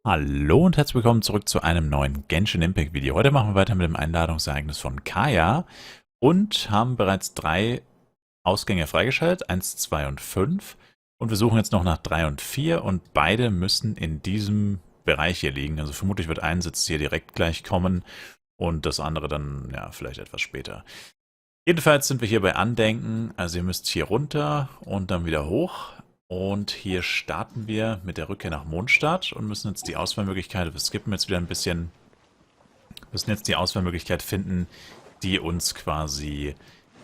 Hallo und herzlich willkommen zurück zu einem neuen Genshin Impact Video. Heute machen wir weiter mit dem Einladungsereignis von Kaeya und haben bereits 3 Ausgänge freigeschaltet, 1, 2 und 5. Und wir suchen jetzt noch nach 3 und 4 und beide müssen in diesem Bereich hier liegen. Also vermutlich wird ein Sitz hier direkt gleich kommen und das andere dann, ja, vielleicht etwas später. Jedenfalls sind wir hier bei Andenken, also ihr müsst hier runter und dann wieder hoch. Und hier starten wir mit der Rückkehr nach Mondstadt und müssen jetzt die Auswahlmöglichkeit, wir skippen jetzt wieder ein bisschen, müssen jetzt die Auswahlmöglichkeit finden, die uns quasi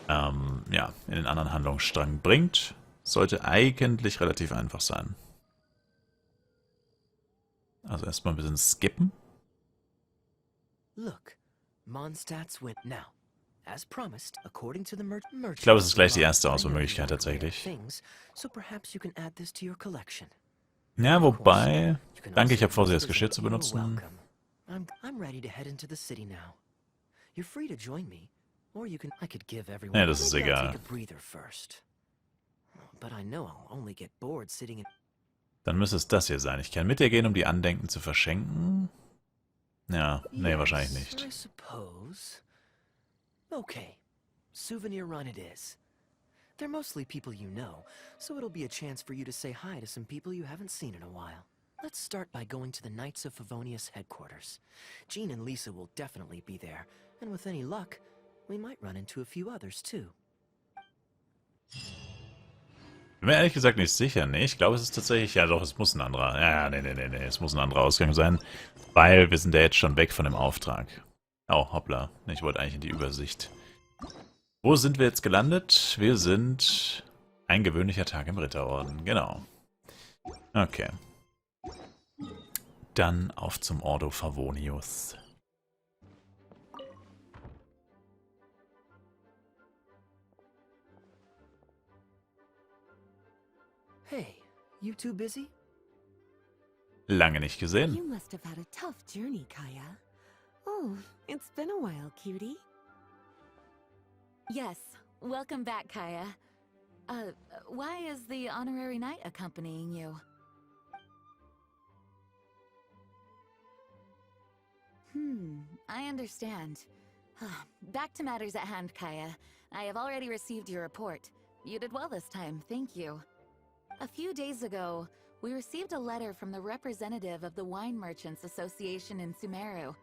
ja, in den anderen Handlungsstrang bringt. Sollte eigentlich relativ einfach sein. Also erstmal ein bisschen skippen. Look, Mondstadt's went now. As promised, according to the merchant. Ich glaube, es ist gleich die erste Auswahlmöglichkeit tatsächlich. So perhaps you can add this to your collection. Ja, wobei, danke, ich habe vor, sie als Geschirr zu benutzen. I'm ready to head into the city now. You're free to join me, or you can. I could give everyone. Ja, das ist Maybe I'll egal. take a breather first. But I know I'll only get bored sitting in. Dann müsste es das hier sein. Ich kann mit dir gehen, um die Andenken zu verschenken. Ja, nee, wahrscheinlich nicht. I suppose. Okay, souvenir run it is. They're mostly people you know, so it'll be a chance for you to say hi to some people you haven't seen in a while. Let's start by going to the Knights of Favonius headquarters. Jean and Lisa will definitely be there, and with any luck, we might run into a few others too. Bin mir ehrlich gesagt nicht sicher. Nee, ich glaube, es ist tatsächlich, ja doch, es muss ein anderer, nee, es muss ein anderer Ausgang sein, weil wir sind ja jetzt schon weg von dem Auftrag. Oh, hoppla, ich wollte eigentlich in die Übersicht. Wo sind wir jetzt gelandet? Wir sind ein gewöhnlicher Tag im Ritterorden, genau. Okay. Dann auf zum Ordo Favonius. Hey, you two busy? Lange nicht gesehen. You must have had a tough journey, Kaeya. Oh, it's been a while, cutie. Yes, welcome back, Kaeya. Why is the honorary knight accompanying you? I understand. Back to matters at hand, Kaeya. I have already received your report. You did well this time, thank you. A few days ago, we received a letter from the representative of the Wine Merchants Association in Sumeru.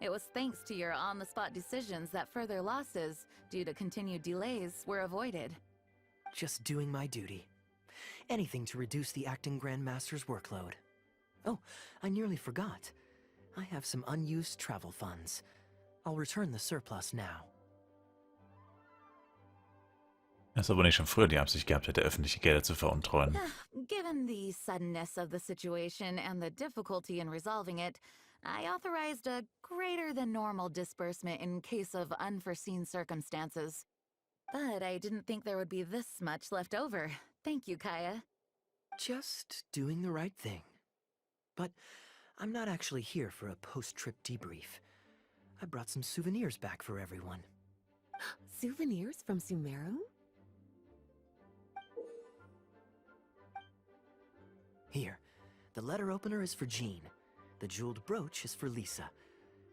It was thanks to your on-the-spot decisions that further losses, due to continued delays, were avoided. Just doing my duty. Anything to reduce the acting Grandmaster's workload. Oh, I nearly forgot. I have some unused travel funds. I'll return the surplus now. Das aber nicht schon früher die Absicht gehabt hätte, öffentliche Gelder zu veruntreuen. Given the suddenness of the situation and the difficulty in resolving it, I authorized a greater than normal disbursement in case of unforeseen circumstances. But I didn't think there would be this much left over. Thank you, Kaeya. Just doing the right thing. But I'm not actually here for a post-trip debrief. I brought some souvenirs back for everyone. Souvenirs from Sumeru? Here, the letter opener is for Jean. The jeweled brooch is for Lisa.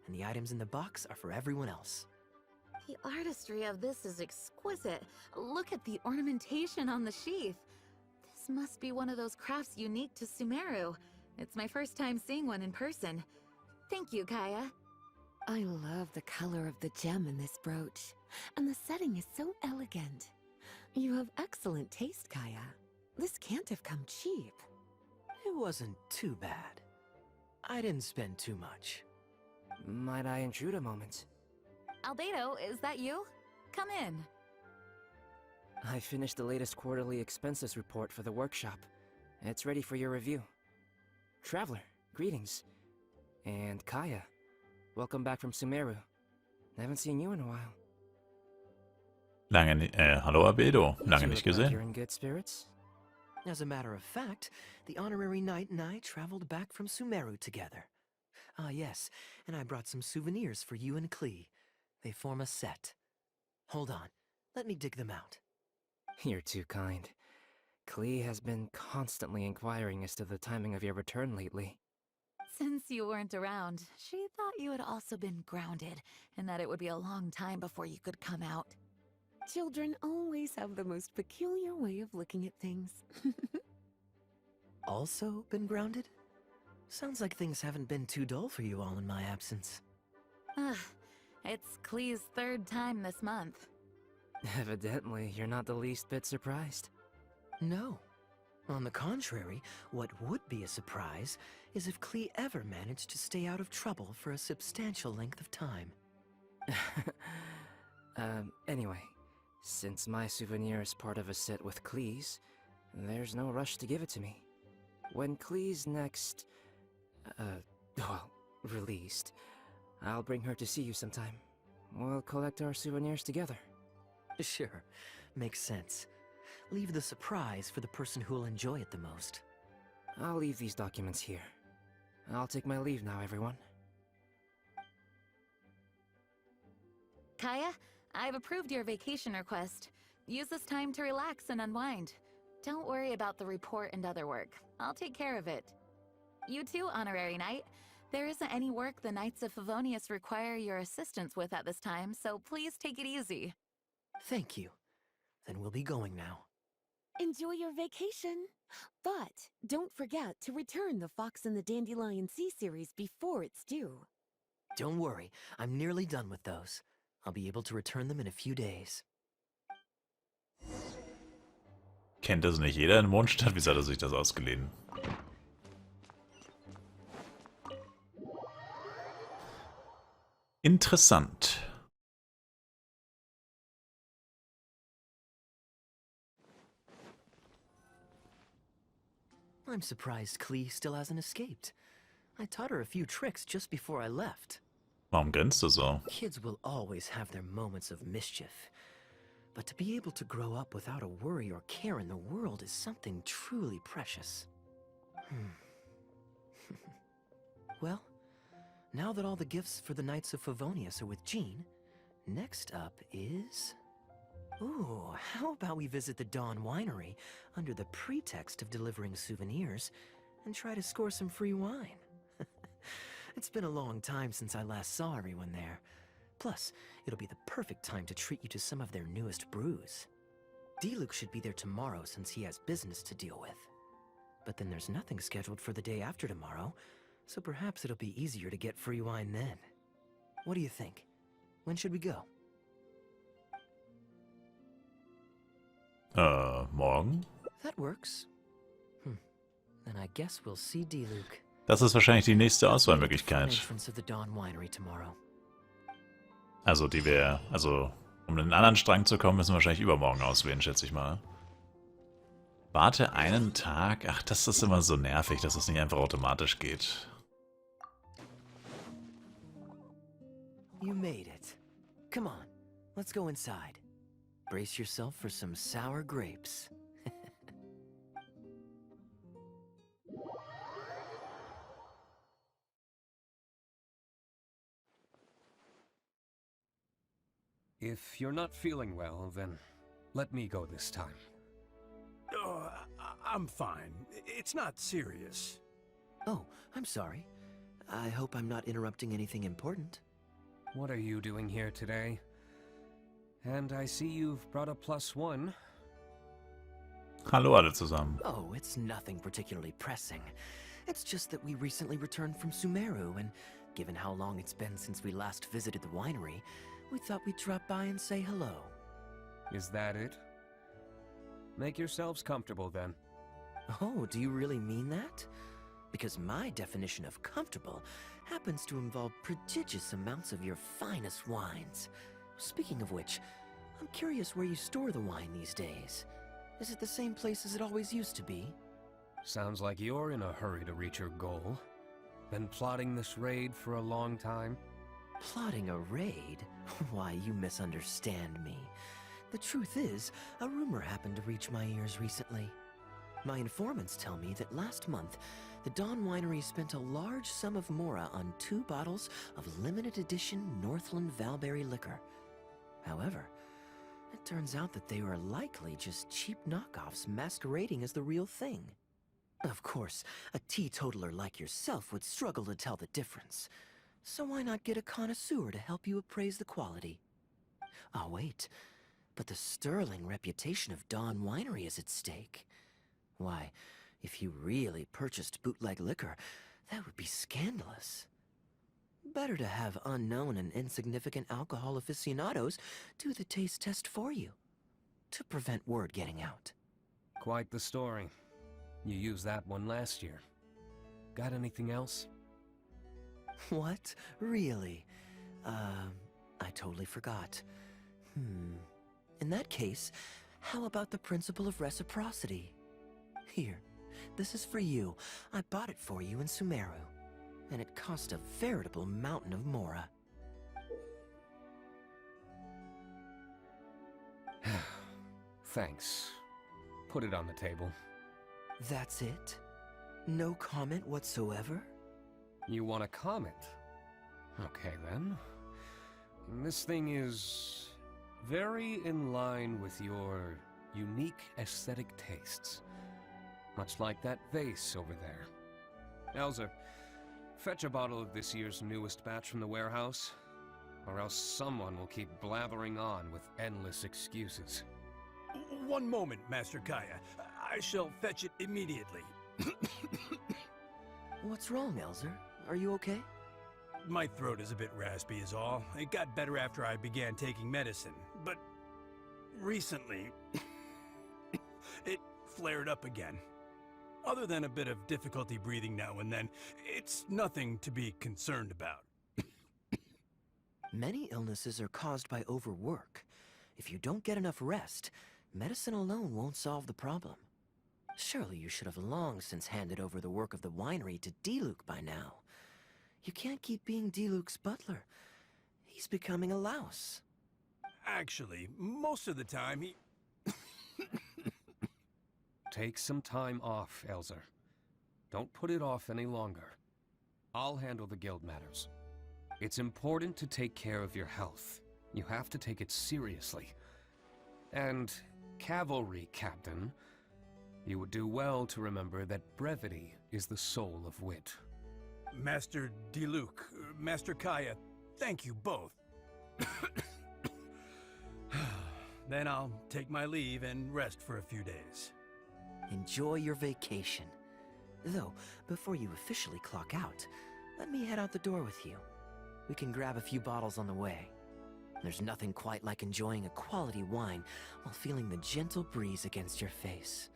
And the items in the box are for everyone else. The artistry of this is exquisite. Look at the ornamentation on the sheath. This must be one of those crafts unique to Sumeru. It's my first time seeing one in person. Thank you, Kaeya. I love the color of the gem in this brooch. And the setting is so elegant. You have excellent taste, Kaeya. This can't have come cheap. It wasn't too bad. I didn't spend too much. Might I intrude a moment? Albedo, is that you? Come in. I finished the latest quarterly expenses report for the workshop. It's ready for your review. Traveler, greetings. And Kaeya, welcome back from Sumeru. I haven't seen you in a while. Hallo Albedo, lange You nicht look like gesehen. you're in good spirits? As a matter of fact, the honorary knight and I traveled back from Sumeru together. Ah, yes, and I brought some souvenirs for you and Klee. They form a set. Hold on, let me dig them out. You're too kind. Klee has been constantly inquiring as to the timing of your return lately. Since you weren't around, she thought you had also been grounded, and that it would be a long time before you could come out. Children always have the most peculiar way of looking at things. Also been grounded? Sounds like things haven't been too dull for you all in my absence. It's Klee's third time this month. Evidently, you're not the least bit surprised. No. On the contrary, what would be a surprise is if Klee ever managed to stay out of trouble for a substantial length of time. Anyway, since my souvenir is part of a set with Klee's, there's no rush to give it to me. When Klee's next, released, I'll bring her to see you sometime. We'll collect our souvenirs together. Sure, makes sense. Leave the surprise for the person who'll enjoy it the most. I'll leave these documents here. I'll take my leave now, everyone. Kaeya, I've approved your vacation request. Use this time to relax and unwind. Don't worry about the report and other work. I'll take care of it. You too, Honorary Knight. There isn't any work the Knights of Favonius require your assistance with at this time, so please take it easy. Thank you. Then we'll be going now. Enjoy your vacation. But don't forget to return the Fox and the Dandelion Sea series before it's due. Don't worry, I'm nearly done with those. I'll be able to return them in a few days. Kennt das nicht jeder in Mondstadt? Wie hat er sich das ausgeliehen? Interessant. I'm surprised Klee still hasn't escaped. I taught her a few tricks just before I left. Warum grinst du so? Kids will always have their moments of mischief. But to be able to grow up without a worry or care in the world is something truly precious. Well, now that all the gifts for the Knights of Favonius are with Jean, next up is... Ooh, how about we visit the Dawn Winery under the pretext of delivering souvenirs and try to score some free wine? It's been a long time since I last saw everyone there. Plus, it'll be the perfect time to treat you to some of their newest brews. D-Luke should be there tomorrow since he has business to deal with. But then there's nothing scheduled for the day after tomorrow, so perhaps it'll be easier to get free wine then. What do you think? When should we go? Morgen? That works. Then I guess we'll see D-Luke. Das ist wahrscheinlich die nächste Auswahlmöglichkeit. Entrance of the Dawn Winery tomorrow. Also um einen anderen Strang zu kommen, müssen wir wahrscheinlich übermorgen auswählen, schätze ich mal. Warte einen Tag. Ach, das ist immer so nervig, dass es nicht einfach automatisch geht. You made it. Come on, let's go inside. Brace yourself for some sour grapes. If you're not feeling well, then let me go this time. Oh, I'm fine. It's not serious. Oh, I'm sorry. I hope I'm not interrupting anything important. What are you doing here today? And I see you've brought a +1. Hallo alle zusammen. Oh, it's nothing particularly pressing. It's just that we recently returned from Sumeru, and given how long it's been since we last visited the winery, we thought we'd drop by and say hello. Is that it? Make yourselves comfortable then. Oh, do you really mean that? Because my definition of comfortable happens to involve prodigious amounts of your finest wines. Speaking of which, I'm curious where you store the wine these days. Is it the same place as it always used to be? Sounds like you're in a hurry to reach your goal. Been plotting this raid for a long time? Plotting a raid? Why, you misunderstand me. The truth is, a rumor happened to reach my ears recently. My informants tell me that last month, the Dawn Winery spent a large sum of mora on 2 bottles of limited edition Northland Valberry liquor. However, it turns out that they were likely just cheap knockoffs masquerading as the real thing. Of course, a teetotaler like yourself would struggle to tell the difference. So why not get a connoisseur to help you appraise the quality? Oh, wait. But the sterling reputation of Dawn Winery is at stake. Why, if you really purchased bootleg liquor, that would be scandalous. Better to have unknown and insignificant alcohol aficionados do the taste test for you, to prevent word getting out. Quite the story. You used that one last year. Got anything else? What? Really? I totally forgot. In that case, how about the principle of reciprocity? Here, this is for you. I bought it for you in Sumeru, and it cost a veritable mountain of Mora. Thanks. Put it on the table. That's it? No comment whatsoever? You want a comment? Okay then. This thing is very in line with your unique aesthetic tastes. Much like that vase over there. Elzer, fetch a bottle of this year's newest batch from the warehouse, or else someone will keep blathering on with endless excuses. One moment, Master Kaeya. I shall fetch it immediately. What's wrong, Elzer? Are you okay? My throat is a bit raspy is all. It got better after I began taking medicine, but recently it flared up again. Other than a bit of difficulty breathing now and then, it's nothing to be concerned about. Many illnesses are caused by overwork. If you don't get enough rest, medicine alone won't solve the problem. Surely you should have long since handed over the work of the winery to Diluc by now. You can't keep being Diluc's butler. He's becoming a louse. Actually, most of the time he... Take some time off, Elzer. Don't put it off any longer. I'll handle the guild matters. It's important to take care of your health. You have to take it seriously. And, cavalry captain, you would do well to remember that brevity is the soul of wit. Master Diluc, Master Kaeya, thank you both. Then I'll take my leave and rest for a few days. Enjoy your vacation. Though, before you officially clock out, let me head out the door with you. We can grab a few bottles on the way. There's nothing quite like enjoying a quality wine while feeling the gentle breeze against your face.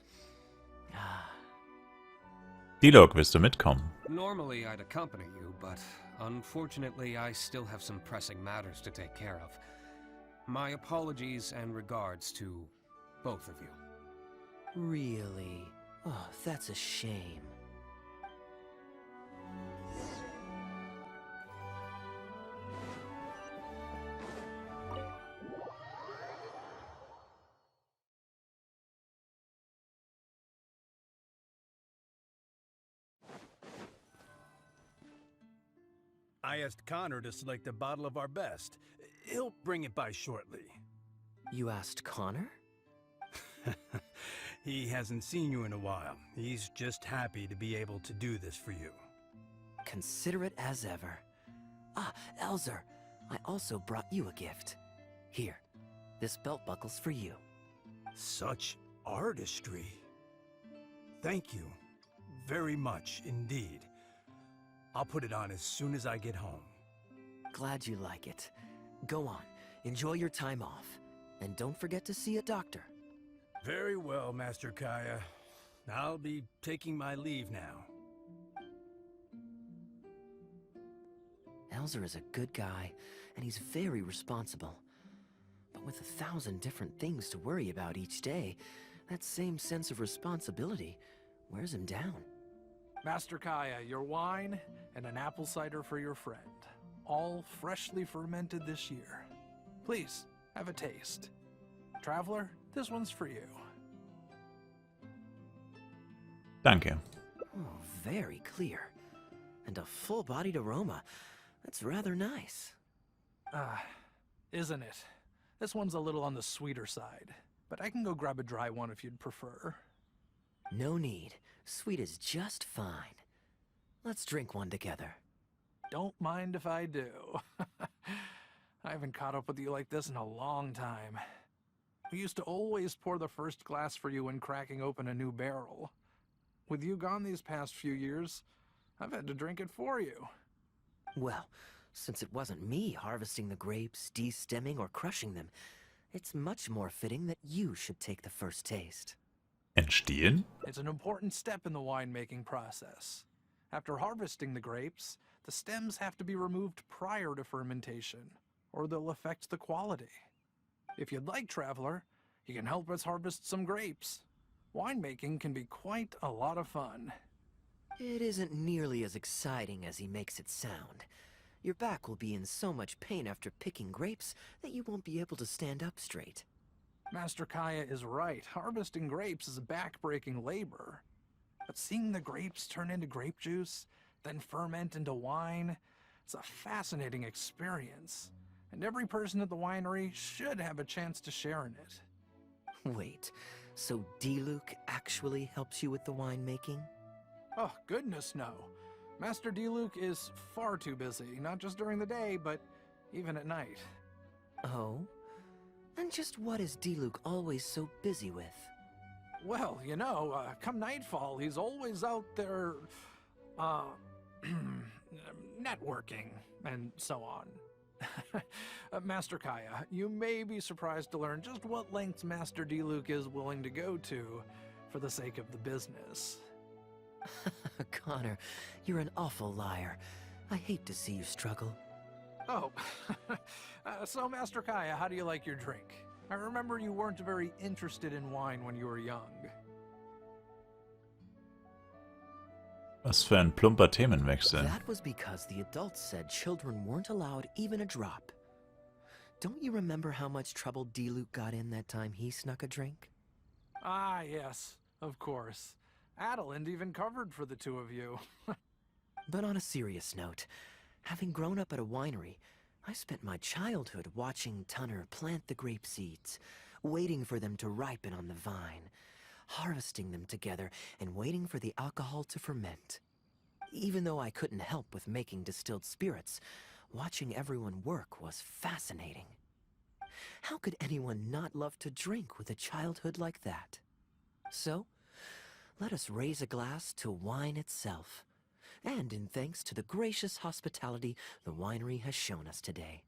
Diluc, willst du mitkommen? Normally I'd accompany you, but unfortunately I still have some pressing matters to take care of. My apologies and regards to both of you. Really? Oh, that's a shame. I asked Connor to select a bottle of our best. He'll bring it by shortly. You asked Connor? He hasn't seen you in a while. He's just happy to be able to do this for you. Considerate as ever. Ah, Elzer, I also brought you a gift. Here, this belt buckle's for you. Such artistry. Thank you very much indeed. I'll put it on as soon as I get home. Glad you like it. Go on, enjoy your time off. And don't forget to see a doctor. Very well, Master Kaeya. I'll be taking my leave now. Elzer is a good guy, and he's very responsible. But with 1,000 different things to worry about each day, that same sense of responsibility wears him down. Master Kaeya, your wine and an apple cider for your friend. All freshly fermented this year. Please, have a taste. Traveler, this one's for you. Danke. Oh, very clear. And a full-bodied aroma. That's rather nice. Isn't it? This one's a little on the sweeter side, but I can go grab a dry one if you'd prefer. No need. Sweet is just fine. Let's drink one together. Don't mind if I do. I haven't caught up with you like this in a long time. We used to always pour the first glass for you when cracking open a new barrel. With you gone these past few years, I've had to drink it for you. Well, since it wasn't me harvesting the grapes, de-stemming, or crushing them, it's much more fitting that you should take the first taste. Entstehen? It's an important step in the winemaking process. After harvesting the grapes, the stems have to be removed prior to fermentation, or they'll affect the quality. If you'd like, Traveler, you can help us harvest some grapes. Winemaking can be quite a lot of fun. It isn't nearly as exciting as he makes it sound. Your back will be in so much pain after picking grapes that you won't be able to stand up straight. Master Kaeya is right. Harvesting grapes is a back-breaking labor. But seeing the grapes turn into grape juice, then ferment into wine, it's a fascinating experience. And every person at the winery should have a chance to share in it. Wait, so D-Luke actually helps you with the winemaking? Oh, goodness no. Master D-Luke is far too busy, not just during the day, but even at night. Oh? And just what is D-Luke always so busy with? Well, you know, come nightfall, he's always out there, networking, and so on. Master Kaeya, you may be surprised to learn just what lengths Master D-Luke is willing to go to for the sake of the business. Connor, you're an awful liar. I hate to see you struggle. Oh, so Master Kaeya, how do you like your drink? I remember you weren't very interested in wine when you were young. Was für ein plumper Themenwechsel. That was because the adults said children weren't allowed even a drop. Don't you remember how much trouble D-Luke got in that time he snuck a drink? Ah, yes, of course. Adeline even covered for the two of you. But on a serious note, having grown up at a winery, I spent my childhood watching Tunner plant the grape seeds, waiting for them to ripen on the vine, harvesting them together and waiting for the alcohol to ferment. Even though I couldn't help with making distilled spirits, watching everyone work was fascinating. How could anyone not love to drink with a childhood like that? So, let us raise a glass to wine itself, and in thanks to the gracious hospitality the winery has shown us today.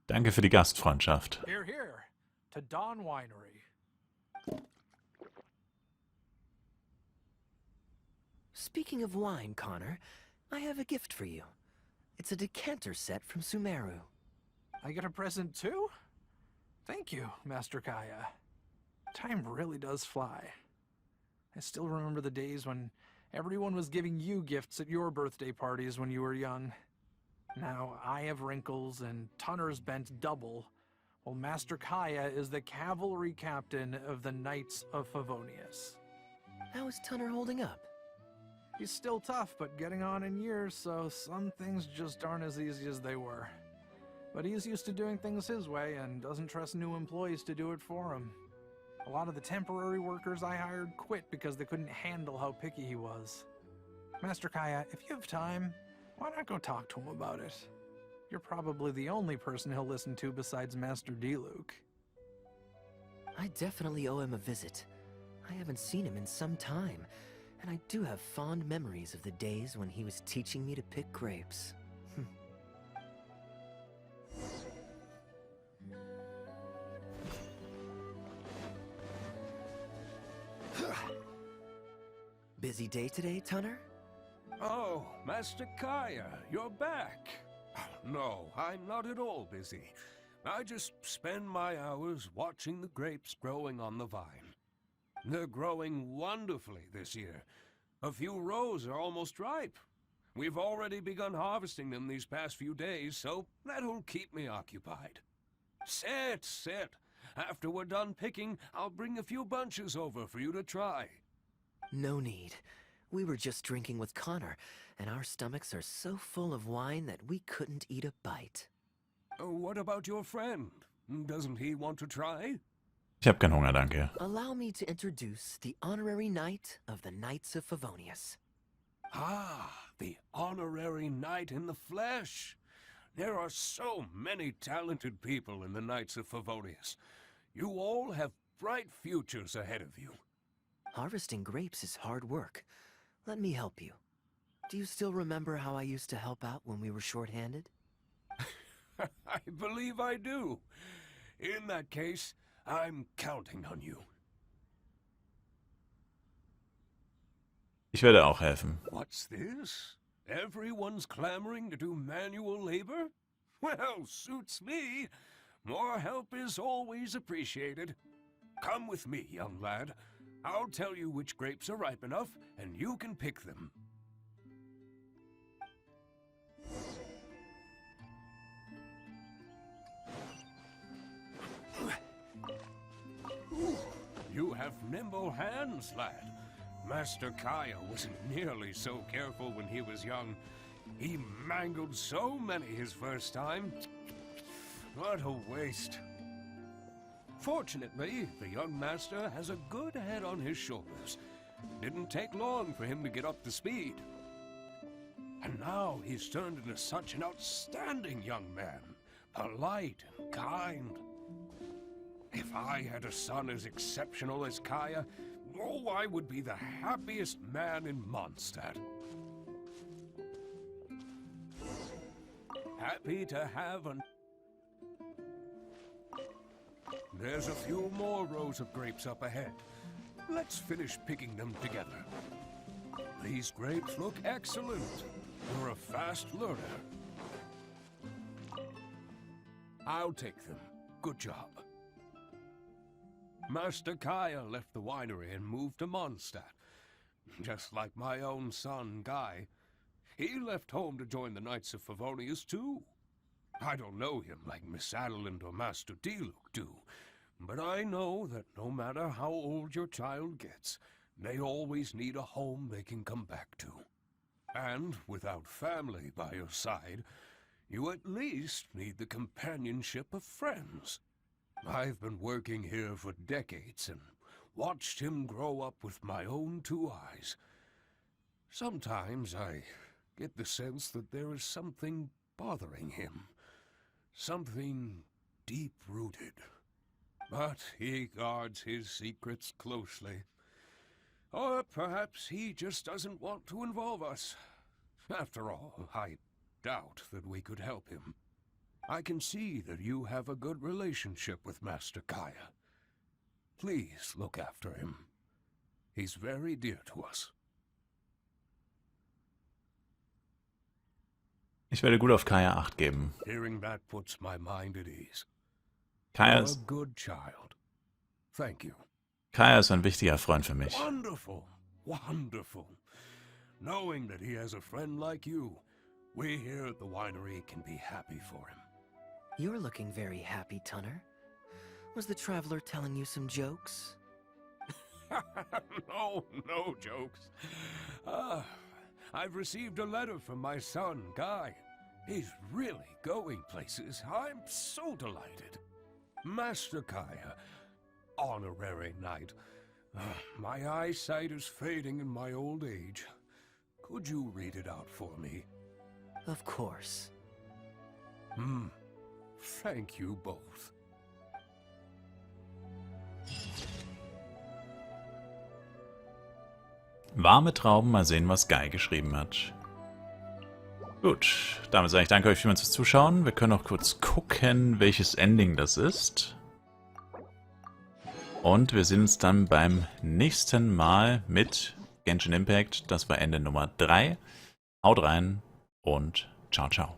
Danke für die Gastfreundschaft. Here, here, to Dawn Winery. Speaking of wine, Connor, I have a gift for you. It's a decanter set from Sumeru. I get a present too? Thank you, Master Kaeya. Time really does fly. I still remember the days when everyone was giving you gifts at your birthday parties when you were young. Now I have wrinkles and Tunner's bent double, while Master Kaeya is the cavalry captain of the Knights of Favonius. How is Tunner holding up? He's still tough, but getting on in years, so some things just aren't as easy as they were. But he's used to doing things his way and doesn't trust new employees to do it for him. A lot of the temporary workers I hired quit because they couldn't handle how picky he was. Master Kaeya, if you have time, why not go talk to him about it? You're probably the only person he'll listen to besides Master D-Luke. I definitely owe him a visit. I haven't seen him in some time, and I do have fond memories of the days when he was teaching me to pick grapes. Busy day today, Tunner? Oh, Master Kaeya, you're back. No, I'm not at all busy. I just spend my hours watching the grapes growing on the vine. They're growing wonderfully this year. A few rows are almost ripe. We've already begun harvesting them these past few days, so that'll keep me occupied. Sit, sit. After we're done picking, I'll bring a few bunches over for you to try. No need. We were just drinking with Connor, and our stomachs are so full of wine that we couldn't eat a bite. What about your friend? Doesn't he want to try? Ich habe keinen Hunger, danke. Allow me to introduce the honorary knight of the Knights of Favonius. Ah, the honorary knight in the flesh. There are so many talented people in the Knights of Favonius. You all have bright futures ahead of you. Harvesting grapes is hard work. Let me help you. Do you still remember how I used to help out when we were short-handed? I believe I do. In that case, I'm counting on you. Ich werde auch helfen. What's this? Everyone's clamoring to do manual labor? Well, suits me. More help is always appreciated. Come with me, young lad. I'll tell you which grapes are ripe enough, and you can pick them. You have nimble hands, lad. Master Kaeya wasn't nearly so careful when he was young. He mangled so many his first time. What a waste. Fortunately, the young master has a good head on his shoulders. Didn't take long for him to get up to speed. And now he's turned into such an outstanding young man. Polite and kind. If I had a son as exceptional as Kaeya, oh, I would be the happiest man in Mondstadt. Happy to have an... There's a few more rows of grapes up ahead. Let's finish picking them together. These grapes look excellent. You're a fast learner. I'll take them. Good job. Master Kaeya left the winery and moved to Mondstadt. Just like my own son, Guy. He left home to join the Knights of Favonius, too. I don't know him like Miss Adeline or Master Diluc do, but I know that no matter how old your child gets, they always need a home they can come back to. And without family by your side, you at least need the companionship of friends. I've been working here for decades and watched him grow up with my own two eyes. Sometimes I get the sense that there is something bothering him. Something deep-rooted. But he guards his secrets closely. Or perhaps he just doesn't want to involve us. After all, I doubt that we could help him. I can see that you have a good relationship with Master Kaeya. Please look after him. He's very dear to us. Ich werde gut auf Kaeya Acht geben. Hearing that puts my mind at ease. Kaeya You're ist, a good child. Thank you. Kaeya ist ein wichtiger Freund für mich. Wonderful, wonderful. Knowing that he has a friend like you, we here at the winery can be happy for him. You're looking very happy, Tunner. Was the traveler telling you some jokes? No jokes. I've received a letter from my son, Guy. He's really going places. I'm so delighted. Master Kaeya, honorary knight. My eyesight is fading in my old age. Could you read it out for me? Of course. Thank you both. Warme Trauben, mal sehen, was Guy geschrieben hat. Gut, damit sage ich danke euch vielmals fürs Zuschauen. Wir können noch kurz gucken, welches Ending das ist. Und wir sehen uns dann beim nächsten Mal mit Genshin Impact. Das war Ende Nummer 3. Haut rein und ciao, ciao.